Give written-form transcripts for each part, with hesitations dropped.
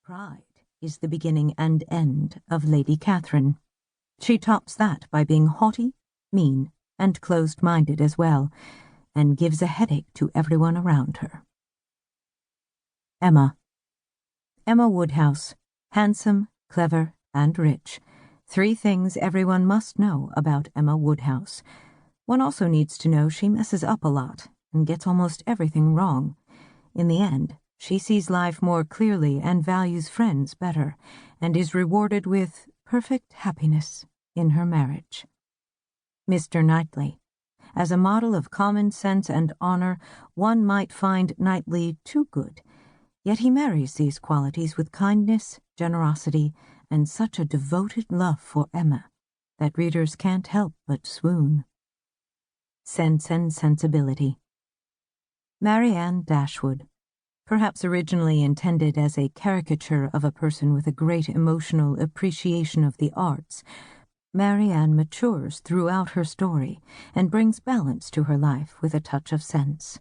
Pride is the beginning and end of Lady Catherine. She tops that by being haughty, mean, and closed-minded as well, and gives a headache to everyone around her. Emma Woodhouse, handsome, clever, and rich. 3 things everyone must know about Emma Woodhouse. One also needs to know she messes up a lot and gets almost everything wrong. In the end, she sees life more clearly and values friends better, and is rewarded with perfect happiness in her marriage. Mr. Knightley. As a model of common sense and honor, one might find Knightley too good, yet he marries these qualities with kindness, generosity, and such a devoted love for Emma that readers can't help but swoon. Sense and Sensibility. Marianne Dashwood. Perhaps originally intended as a caricature of a person with a great emotional appreciation of the arts, Marianne matures throughout her story and brings balance to her life with a touch of sense.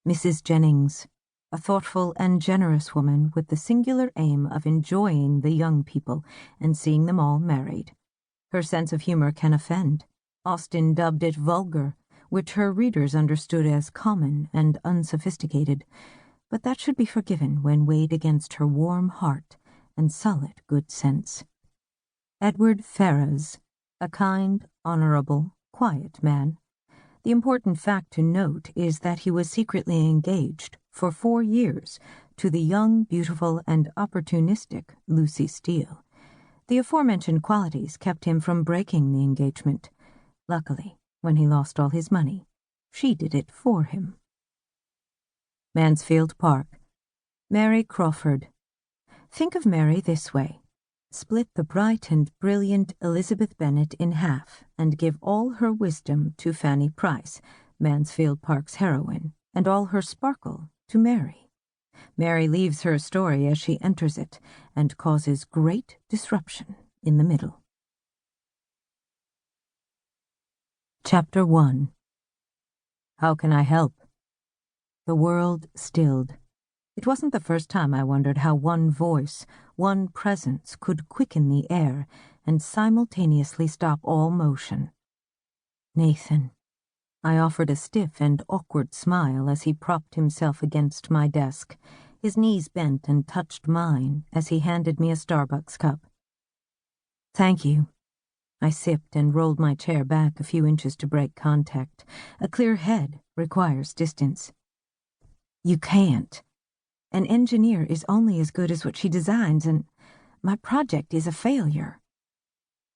Mrs. Jennings, a thoughtful and generous woman with the singular aim of enjoying the young people and seeing them all married. Her sense of humor can offend. Austen dubbed it vulgar, which her readers understood as common and unsophisticated, but that should be forgiven when weighed against her warm heart and solid good sense. Edward Ferrars, a kind, honorable, quiet man. The important fact to note is that he was secretly engaged for 4 years to the young, beautiful, and opportunistic Lucy Steele. The aforementioned qualities kept him from breaking the engagement. Luckily, when he lost all his money, she did it for him. Mansfield Park. Mary Crawford. Think of Mary this way. Split the bright and brilliant Elizabeth Bennet in half and give all her wisdom to Fanny Price, Mansfield Park's heroine, and all her sparkle to Mary. Mary leaves her story as she enters it and causes great disruption in the middle. Chapter 1. How can I help? The world stilled. It wasn't the first time I wondered how one voice, one presence could quicken the air and simultaneously stop all motion. Nathan. I offered a stiff and awkward smile as he propped himself against my desk. His knees bent and touched mine as he handed me a Starbucks cup. Thank you. I sipped and rolled my chair back a few inches to break contact. A clear head requires distance. You can't. An engineer is only as good as what she designs, and my project is a failure.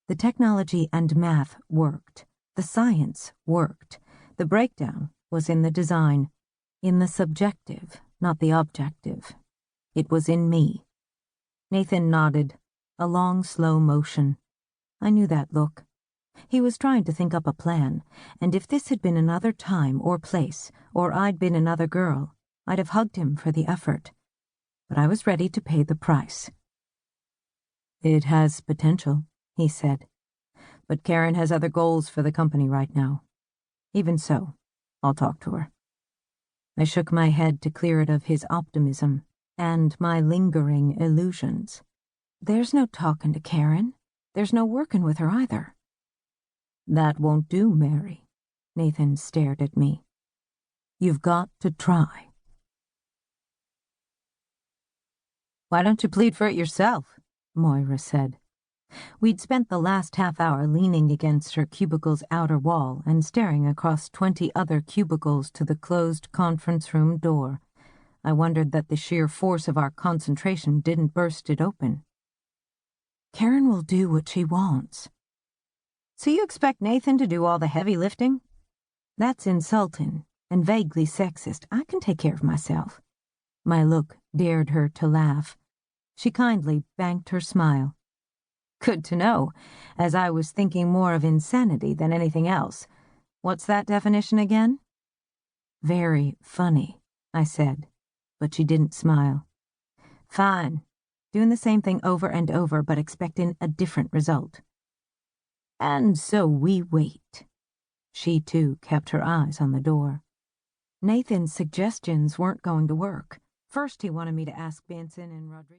The technology and math worked. The science worked. The breakdown was in the design, in the subjective, not the objective. It was in me. Nathan nodded, a long, slow motion. I knew that look. He was trying to think up a plan, and if this had been another time or place, or I'd been another girl, I'd have hugged him for the effort. But I was ready to pay the price. It has potential, he said. But Karen has other goals for the company right now. Even so, I'll talk to her. I shook my head to clear it of his optimism and my lingering illusions. There's no talking to Karen. There's no working with her either. That won't do, Mary. Nathan stared at me. You've got to try. Why don't you plead for it yourself? Moira said. We'd spent the last half hour leaning against her cubicle's outer wall and staring across 20 other cubicles to the closed conference room door. I wondered that the sheer force of our concentration didn't burst it open. Karen will do what she wants. So you expect Nathan to do all the heavy lifting? That's insulting and vaguely sexist. I can take care of myself. My look dared her to laugh. She kindly banked her smile. Good to know, as I was thinking more of insanity than anything else. What's that definition again? Very funny, I said, but she didn't smile. Fine. Doing the same thing over and over, but expecting a different result. And so we wait. She, too, kept her eyes on the door. Nathan's suggestions weren't going to work. First, he wanted me to ask Benson and Rodriguez.